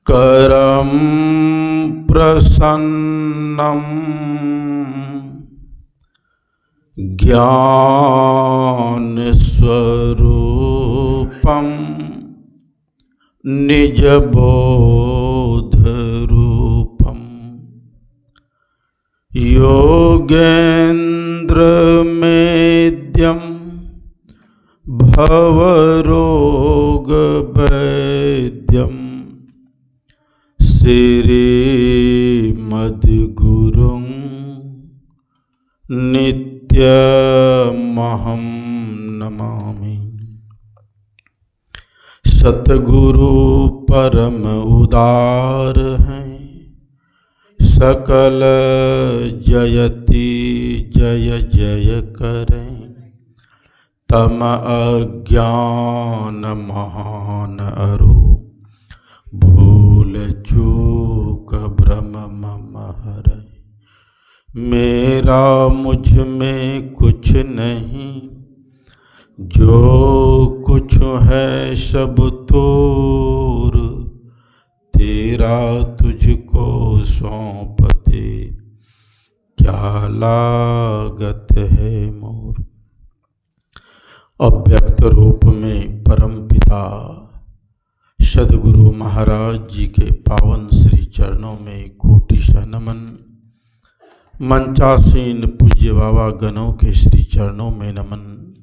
करम प्रसन्नम ज्ञान स्वरूपम निज बोध रूपम योगेन्द्र मेद्यम भवरोग वैद्यम श्रीमद्गुरुं नित्यमहं नमामि। सतगुरु परम उदार हैं, सकल जयति जय जय करें। तम अज्ञान महान अरो, भूल चूक भ्रम मम हरै। मेरा मुझ में कुछ नहीं, जो कुछ है सब तोर। तेरा तुझको सौंप दे, क्या लागत है मोर। अव्यक्त रूप में परम पिता सद्गुरु महाराज जी के पावन श्री चरणों में कोटिशः नमन। मंचासीन पूज्य बाबा गणों के श्री चरणों में नमन।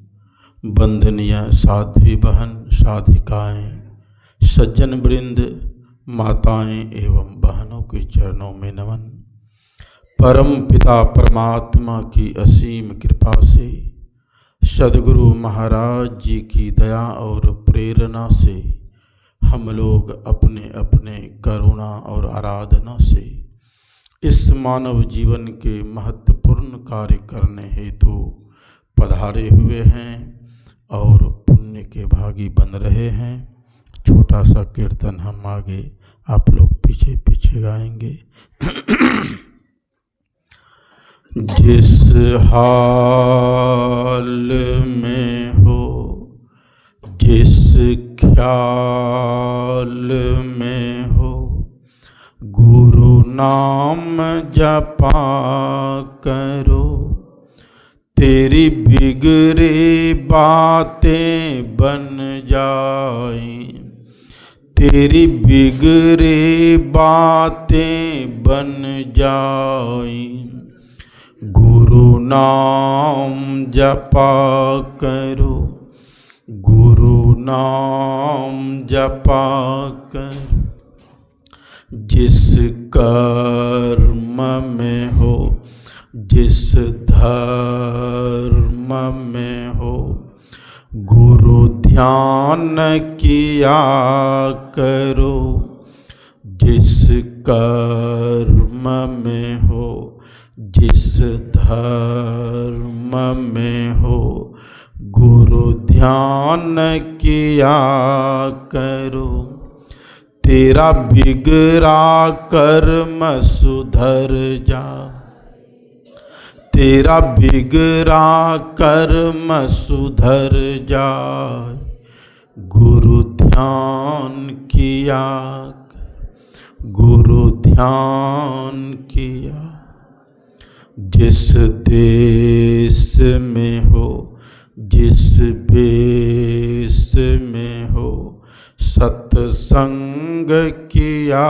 वंदनीय साध्वी बहन साधिकाएं, सज्जन वृंद, माताएं एवं बहनों के चरणों में नमन। परम पिता परमात्मा की असीम कृपा से, सद्गुरु महाराज जी की दया और प्रेरणा से हम लोग अपने अपने करुणा और आराधना से इस मानव जीवन के महत्वपूर्ण कार्य करने हेतु पधारे हुए हैं और पुण्य के भागी बन रहे हैं। छोटा सा कीर्तन हम आगे, आप लोग पीछे पीछे गाएंगे। जिस हाल में हो, जिस ख्याल में हो, गुरु नाम जपा करो। तेरी बिगड़ी बातें बन जाएं, तेरी बिगड़ी बातें बन जाएं। गुरु नाम जपा करो, गुरु नाम जपा करो। जिस कर्म में हो, जिस धर्म में हो, गुरु ध्यान किया करो। जिस कर्म में हो, जिस धर्म में हो, गुरु ध्यान किया करो। तेरा बिगड़ा कर्म सुधर जा, तेरा बिगड़ा कर्म सुधर जाए। गुरु ध्यान किया, गुरु ध्यान किया। जिस देश में हो, जिस वेश में हो, सत्संग किया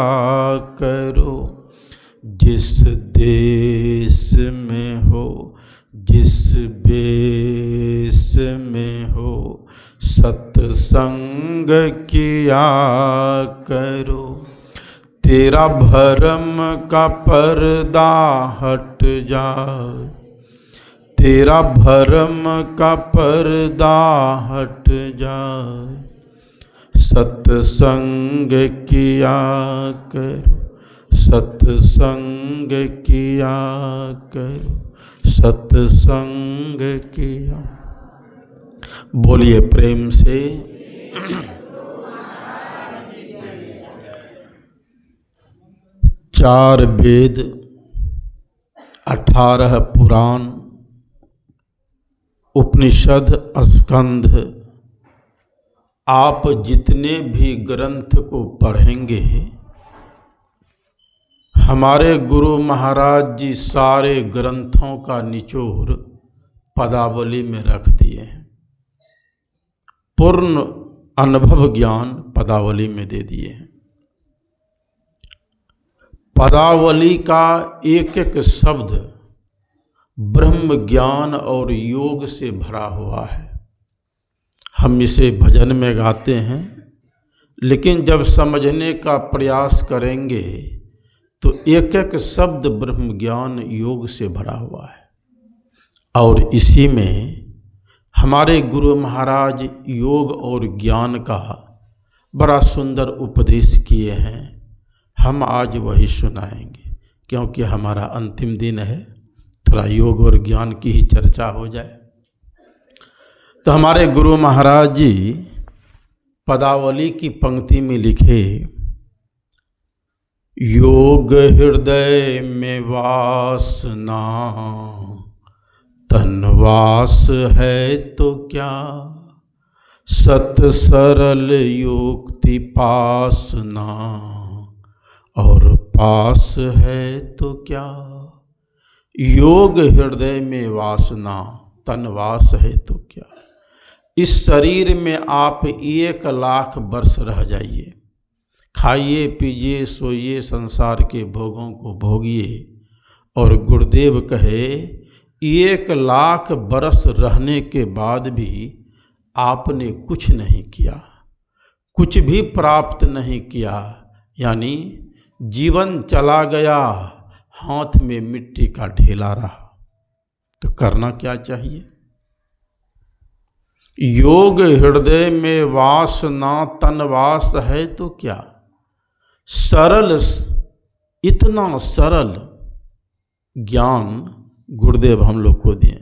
करो। जिस देश में हो, जिस वेश में हो, सत्संग किया करो। तेरा भरम का पर्दा हट जाए, तेरा भरम का पर्दा हट जाए। सत्संग किया करो, सत्संग किया करो, सत्संग किया। बोलिए प्रेम से। चार वेद, 18 पुराण, उपनिषद, स्कंध आप जितने भी ग्रंथ को पढ़ेंगे, हमारे गुरु महाराज जी सारे ग्रंथों का निचोड़ पदावली में रख दिए हैं। पूर्ण अनुभव ज्ञान पदावली में दे दिए हैं। पदावली का एक एक शब्द ब्रह्म ज्ञान और योग से भरा हुआ है। हम इसे भजन में गाते हैं, लेकिन जब समझने का प्रयास करेंगे तो एक एक शब्द ब्रह्म ज्ञान योग से भरा हुआ है। और इसी में हमारे गुरु महाराज योग और ज्ञान का बड़ा सुंदर उपदेश किए हैं। हम आज वही सुनाएंगे, क्योंकि हमारा अंतिम दिन है, थोड़ा योग और ज्ञान की ही चर्चा हो जाए। तो हमारे गुरु महाराज जी पदावली की पंक्ति में लिखे, योग हृदय में वासना तनवास है तो क्या, सत सरल युक्ति पासना और पास है तो क्या। योग हृदय में वासना तनवास है तो क्या। इस शरीर में आप 1,00,000 वर्ष रह जाइए, खाइए पीजिए सोइए, संसार के भोगों को भोगिए, और गुरुदेव कहे 1,00,000 वर्ष रहने के बाद भी आपने कुछ नहीं किया, कुछ भी प्राप्त नहीं किया, यानी जीवन चला गया, हाथ में मिट्टी का ढेला रहा। तो करना क्या चाहिए। योग हृदय में वासना तनवास है तो क्या। सरल, इतना सरल ज्ञान गुरुदेव हम लोग को दिए,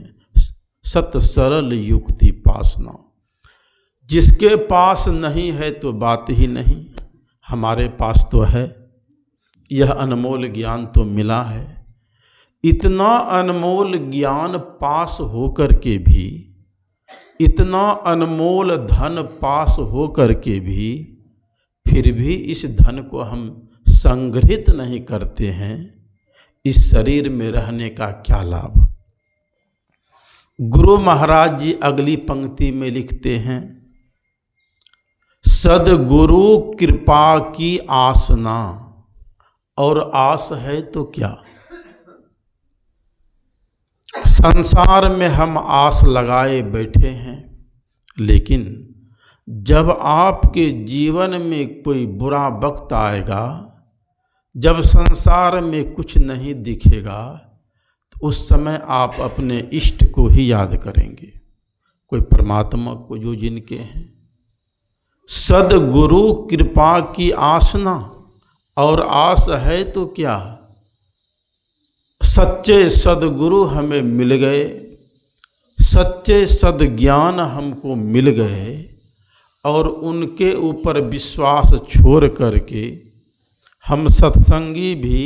सत सरल युक्ति पासना। जिसके पास नहीं है तो बात ही नहीं, हमारे पास तो है। यह अनमोल ज्ञान तो मिला है। इतना अनमोल ज्ञान पास होकर के भी, इतना अनमोल धन पास होकर के भी, फिर भी इस धन को हम संग्रहित नहीं करते हैं। इस शरीर में रहने का क्या लाभ। गुरु महाराज जी अगली पंक्ति में लिखते हैं, सद्गुरु कृपा की आसना, और आस है तो क्या। संसार में हम आस लगाए बैठे हैं, लेकिन जब आपके जीवन में कोई बुरा वक्त आएगा, जब संसार में कुछ नहीं दिखेगा, तो उस समय आप अपने इष्ट को ही याद करेंगे, कोई परमात्मा को जो जिनके हैं। सद्गुरु कृपा की आसना, और आस है तो क्या। सच्चे सद्गुरु हमें मिल गए, सच्चे सद्ज्ञान हमको मिल गए, और उनके ऊपर विश्वास छोड़ करके हम सत्संगी भी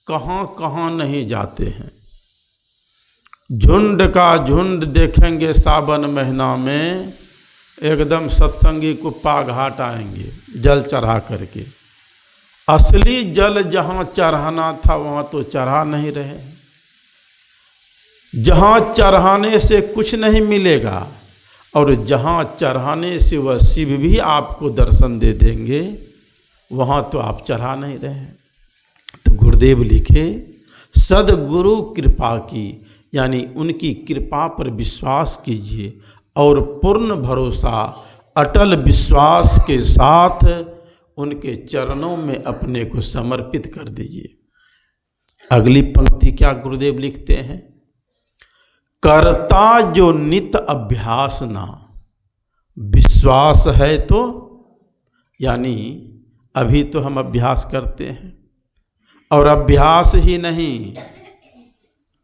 कहाँ कहाँ नहीं जाते हैं। झुंड का झुंड देखेंगे सावन महीना में, एकदम सत्संगी कुप्पा घाट आएंगे जल चढ़ा करके। असली जल जहाँ चढ़ाना था वहाँ तो चढ़ा नहीं रहे। जहाँ चढ़ाने से कुछ नहीं मिलेगा, और जहाँ चढ़ाने से वह शिव भी आपको दर्शन दे देंगे, वहाँ तो आप चढ़ा नहीं रहे। तो गुरुदेव लिखे, सद्गुरु कृपा की, यानी उनकी कृपा पर विश्वास कीजिए, और पूर्ण भरोसा अटल विश्वास के साथ उनके चरणों में अपने को समर्पित कर दीजिए। अगली पंक्ति क्या गुरुदेव लिखते हैं, करता जो नित अभ्यास ना, विश्वास है तो, यानी अभी तो हम अभ्यास करते हैं, और अभ्यास ही नहीं,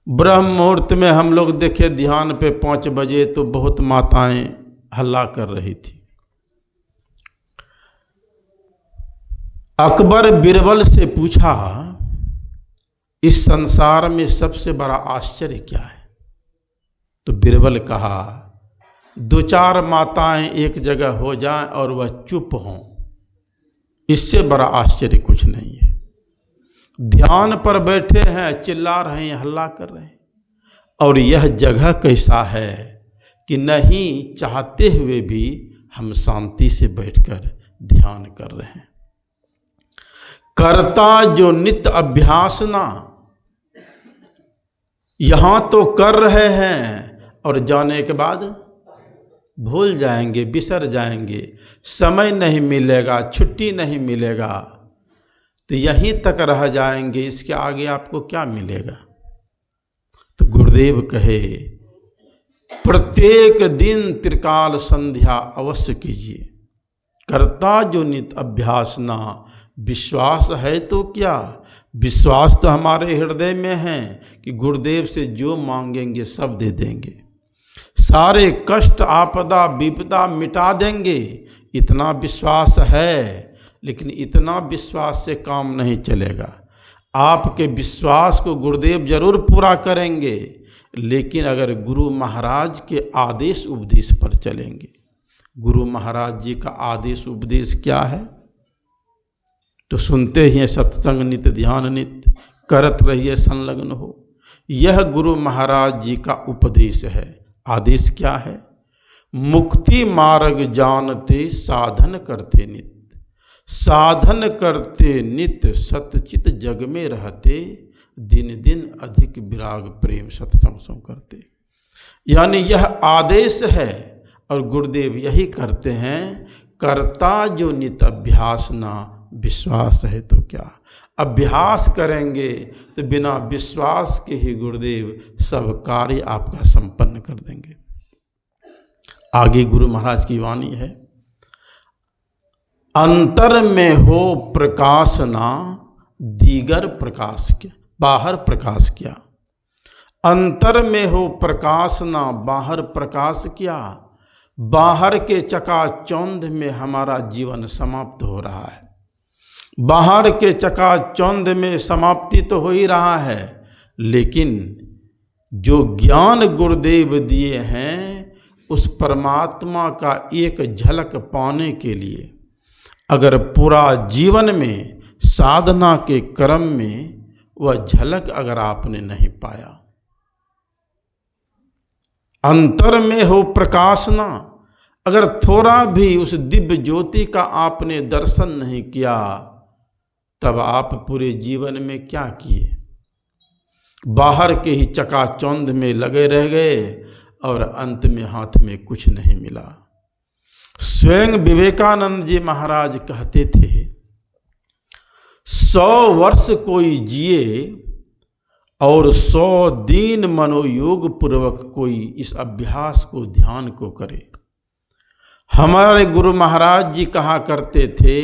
ब्रह्म मुहूर्त में हम लोग देखे ध्यान पे 5 बजे तो बहुत माताएं हल्ला कर रही थी। अकबर बीरबल से पूछा, इस संसार में सबसे बड़ा आश्चर्य क्या है। तो बीरबल कहा, दो चार माताएं एक जगह हो जाएं और वह चुप हों, इससे बड़ा आश्चर्य कुछ नहीं है। ध्यान पर बैठे हैं, चिल्ला रहे हैं, हल्ला कर रहे हैं, और यह जगह कैसा है कि नहीं चाहते हुए भी हम शांति से बैठकर ध्यान कर रहे हैं। करता जो नित्य अभ्यास ना, यहां तो कर रहे हैं और जाने के बाद भूल जाएंगे, बिसर जाएंगे, समय नहीं मिलेगा, छुट्टी नहीं मिलेगा, तो यहीं तक रह जाएंगे, इसके आगे आपको क्या मिलेगा। तो गुरुदेव कहे प्रत्येक दिन त्रिकाल संध्या अवश्य कीजिए। करता जो नित्य अभ्यास ना, विश्वास है तो क्या, विश्वास तो हमारे हृदय में है कि गुरुदेव से जो मांगेंगे सब दे देंगे, सारे कष्ट आपदा विपदा मिटा देंगे, इतना विश्वास है। लेकिन इतना विश्वास से काम नहीं चलेगा। आपके विश्वास को गुरुदेव जरूर पूरा करेंगे, लेकिन अगर गुरु महाराज के आदेश उपदेश पर चलेंगे। गुरु महाराज जी का आदेश उपदेश क्या है, तो सुनते ही सत्संग नित्य ध्यान नित्य करत रहिए संलग्न हो, यह गुरु महाराज जी का उपदेश है। आदेश क्या है, मुक्ति मार्ग जानते साधन करते नित्य, साधन करते नित्य सतचित जग में रहते, दिन दिन अधिक विराग प्रेम सत्संग करते। यानी यह आदेश है और गुरुदेव यही करते हैं। करता जो नित्य अभ्यास ना, विश्वास है तो क्या, अभ्यास करेंगे तो बिना विश्वास के ही गुरुदेव सब कार्य आपका संपन्न कर देंगे। आगे गुरु महाराज की वाणी है, अंतर में हो प्रकाश ना, दीगर प्रकाश क्या, बाहर प्रकाश क्या। अंतर में हो प्रकाश ना, बाहर प्रकाश क्या। बाहर के चकाचौंध में हमारा जीवन समाप्त हो रहा है, बाहर के चकाचौंध में समाप्ति तो हो ही रहा है, लेकिन जो ज्ञान गुरुदेव दिए हैं उस परमात्मा का एक झलक पाने के लिए अगर पूरा जीवन में साधना के क्रम में वह झलक अगर आपने नहीं पाया, अंतर में हो प्रकाश ना, अगर थोड़ा भी उस दिव्य ज्योति का आपने दर्शन नहीं किया, तब आप पूरे जीवन में क्या किए, बाहर के ही चकाचौंध में लगे रह गए और अंत में हाथ में कुछ नहीं मिला। स्वयं विवेकानंद जी महाराज कहते थे, 100 वर्ष कोई जिए और 100 दिन मनोयोग पूर्वक कोई इस अभ्यास को ध्यान को करे। हमारे गुरु महाराज जी कहा करते थे,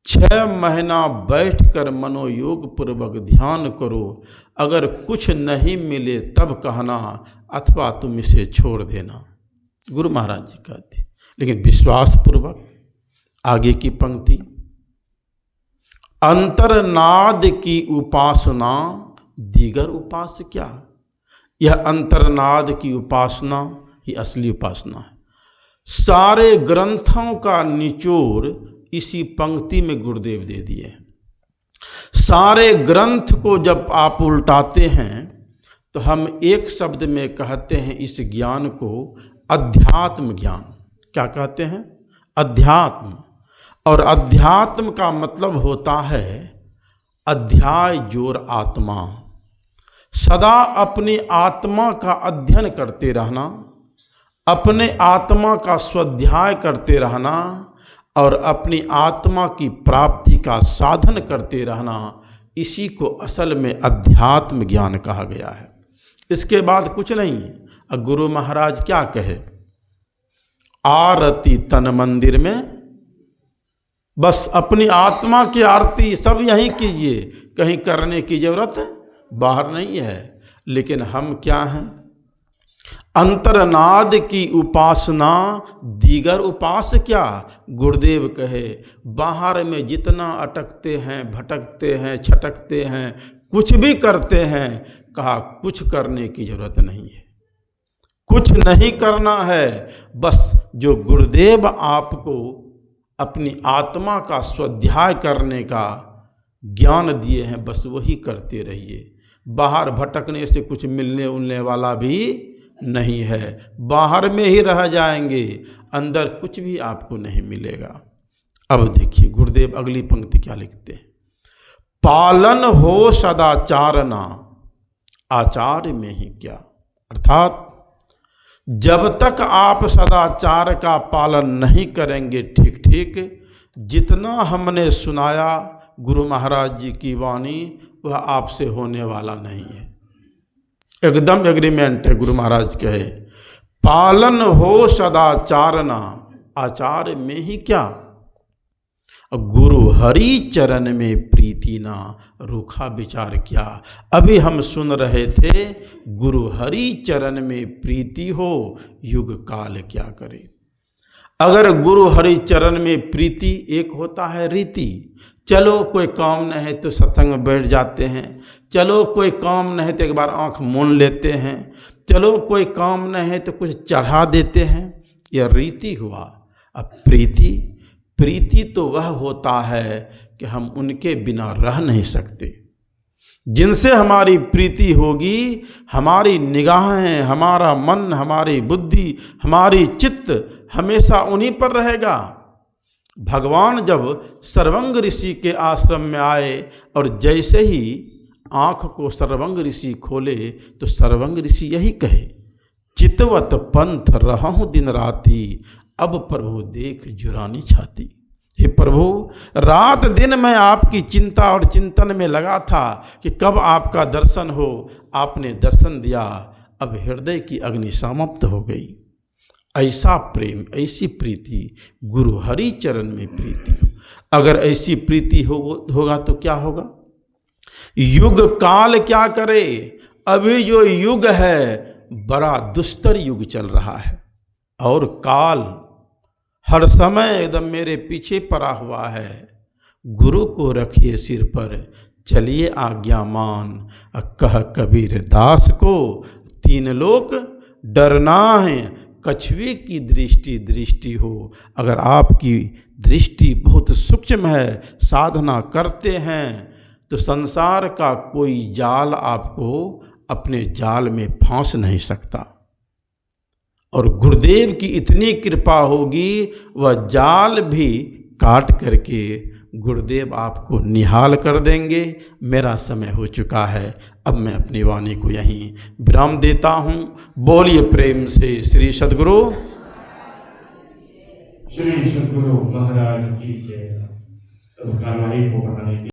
6 महीना बैठकर मनोयोग पूर्वक ध्यान करो, अगर कुछ नहीं मिले तब कहना, अथवा तुम इसे छोड़ देना। गुरु महाराज जी कहते, लेकिन विश्वास पूर्वक। आगे की पंक्ति, अंतरनाद की उपासना, दीगर उपास क्या। यह अंतरनाद की उपासना ही असली उपासना है। सारे ग्रंथों का निचोड़ इसी पंक्ति में गुरुदेव दे दिए हैं। सारे ग्रंथ को जब आप उल्टाते हैं तो हम एक शब्द में कहते हैं इस ज्ञान को अध्यात्म ज्ञान। क्या कहते हैं, अध्यात्म। और अध्यात्म का मतलब होता है अध्याय जोर आत्मा, सदा अपनी आत्मा का अध्ययन करते रहना, अपने आत्मा का स्वाध्याय करते रहना और अपनी आत्मा की प्राप्ति का साधन करते रहना, इसी को असल में अध्यात्म ज्ञान कहा गया है। इसके बाद कुछ नहीं। गुरु महाराज क्या कहे, आरती तन मंदिर में, बस अपनी आत्मा की आरती सब यहीं कीजिए, कहीं करने की जरूरत बाहर नहीं है। लेकिन हम क्या हैं, अंतरनाद की उपासना, दीगर उपास क्या। गुरुदेव कहे, बाहर में जितना अटकते हैं, भटकते हैं, छटकते हैं, कुछ भी करते हैं, कहा कुछ करने की जरूरत नहीं है, कुछ नहीं करना है, बस जो गुरुदेव आपको अपनी आत्मा का स्वाध्याय करने का ज्ञान दिए हैं, बस वही करते रहिए। बाहर भटकने से कुछ मिलने उलने वाला भी नहीं है, बाहर में ही रह जाएंगे, अंदर कुछ भी आपको नहीं मिलेगा। अब देखिए गुरुदेव अगली पंक्ति क्या लिखते हैं, पालन हो सदाचारना आचार्य में ही क्या। अर्थात जब तक आप सदाचार का पालन नहीं करेंगे ठीक ठीक, जितना हमने सुनाया गुरु महाराज जी की वाणी वह आपसे होने वाला नहीं है। एकदम एग्रीमेंट है, गुरु महाराज कहे पालन हो सदाचारना आचार्य में ही क्या, गुरु हरि चरण में प्रीति ना रूखा विचार क्या। अभी हम सुन रहे थे गुरु हरि चरण में प्रीति हो युग काल क्या करे। अगर गुरु हरि चरण में प्रीति, एक होता है रीति, चलो कोई काम नहीं है तो सत्संग में बैठ जाते हैं, चलो कोई काम नहीं है तो एक बार आंख मूंद लेते हैं, चलो कोई काम नहीं है तो कुछ चढ़ा देते हैं, यह रीति हुआ। अब प्रीति तो वह होता है कि हम उनके बिना रह नहीं सकते। जिनसे हमारी प्रीति होगी, हमारी निगाहें, हमारा मन, हमारी बुद्धि, हमारी चित्त हमेशा उन्हीं पर रहेगा। भगवान जब सर्वंग ऋषि के आश्रम में आए और जैसे ही आँख को सर्वंग ऋषि खोले तो सर्वंग ऋषि यही कहे, चितवत पंथ रहूं दिन राती, अब प्रभु देख जुरानी छाती। हे प्रभु, रात दिन मैं आपकी चिंता और चिंतन में लगा था कि कब आपका दर्शन हो। आपने दर्शन दिया, अब हृदय की अग्नि समाप्त हो गई। ऐसा प्रेम, ऐसी प्रीति, गुरु हरि चरण में प्रीति हो। अगर ऐसी प्रीति होगा तो क्या होगा, युग काल क्या करे। अभी जो युग है बड़ा दुस्तर युग चल रहा है और काल हर समय एकदम मेरे पीछे पड़ा हुआ है। गुरु को रखिए सिर पर, चलिए आज्ञा मान, कह कबीर दास को, तीन लोक डरना है, कछुए की दृष्टि हो। अगर आपकी दृष्टि बहुत सूक्ष्म है, साधना करते हैं, तो संसार का कोई जाल आपको अपने जाल में फांस नहीं सकता। और गुरुदेव की इतनी कृपा होगी, वह जाल भी काट करके गुरुदेव आपको निहाल कर देंगे। मेरा समय हो चुका है, अब मैं अपनी वाणी को यहीं विराम देता हूँ। बोलिए प्रेम से श्री सद्गुरु महाराज की जय। तो कार्रवाई को बढ़ाने की